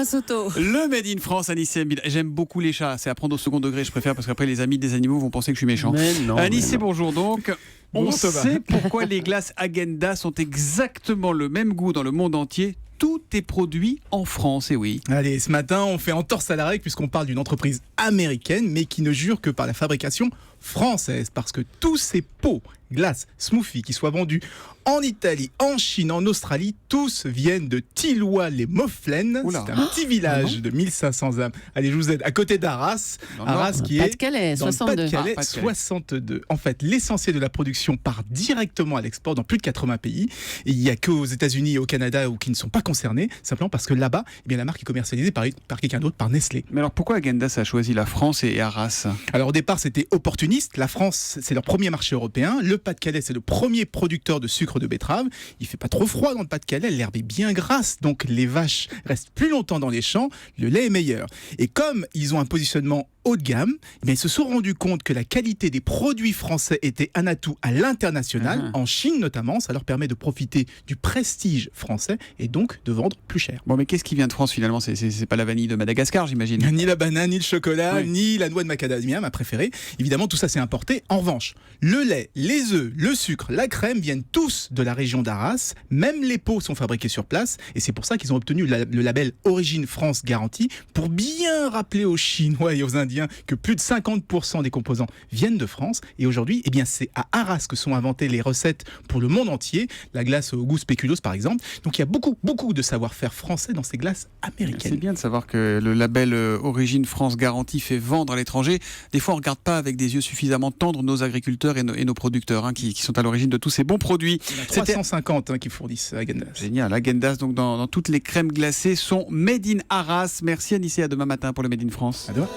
Soto. Le Made in France, Anissé. J'aime beaucoup les chats. C'est à prendre au second degré, je préfère, parce qu'après les amis des animaux vont penser que je suis méchant. Anissé, bonjour donc. On sait pourquoi les glaces Häagen-Dazs ont exactement le même goût dans le monde entier. Tout est produit en France, et oui. Allez, ce matin, on fait entorse à la règle puisqu'on parle d'une entreprise américaine, mais qui ne jure que par la fabrication française. Parce que tous ces pots, glaces, smoothies qui soient vendus en Italie, en Chine, en Australie, tous viennent de Tilloy-les-Mauflaines. Oula. C'est un petit village de 1500 âmes. Allez, je vous aide. À côté d'Arras. Arras qui est Pas-de-Calais, dans 62. le Pas-de-Calais, Pas-de-Calais. 62. En fait, l'essentiel de la production part directement à l'export dans plus de 80 pays. Et il n'y a qu'aux États-Unis et au Canada qui ne sont pas concernés, simplement parce que là-bas, eh bien, la marque est commercialisée par quelqu'un d'autre, par Nestlé. Mais alors pourquoi Häagen-Dazs a choisi la France et Arras? Alors au départ, c'était opportuniste. La France, c'est leur premier marché européen. Le Pas-de-Calais, c'est le premier producteur de sucre de betterave. Il fait pas trop froid dans le Pas-de-Calais, l'herbe est bien grasse, donc les vaches restent plus longtemps dans les champs, le lait est meilleur. Et comme ils ont un positionnement haut de gamme, eh bien, ils se sont rendus compte que la qualité des produits français était un atout à l'international, en Chine notamment. Ça leur permet de profiter du prestige français et donc de vendre plus cher. Bon, mais qu'est-ce qui vient de France finalement? C'est pas la vanille de Madagascar, j'imagine. Ni la banane, ni le chocolat, Oui. ni la noix de macadamia, ma préférée. Évidemment, tout ça c'est importé. En revanche, le lait, les œufs, le sucre, la crème viennent tous de la région d'Arras. Même les pots sont fabriqués sur place. Et c'est pour ça qu'ils ont obtenu le label Origine France Garantie pour bien rappeler aux Chinois et aux Indiens que plus de 50% des composants viennent de France. Et aujourd'hui, eh bien, c'est à Arras que sont inventées les recettes pour le monde entier. La glace au goût spéculoos, par exemple. Donc il y a beaucoup de savoir-faire français dans ces glaces américaines. C'est bien de savoir que le label Origine France Garantie fait vendre à l'étranger. Des fois, on ne regarde pas avec des yeux suffisamment tendres nos agriculteurs et nos producteurs qui sont à l'origine de tous ces bons produits. Il y en a 350 qui fournissent Häagen-Dazs. Génial, Häagen-Dazs, donc dans toutes les crèmes glacées sont Made in Arras. Merci Anissé, à demain matin pour le Made in France. À demain.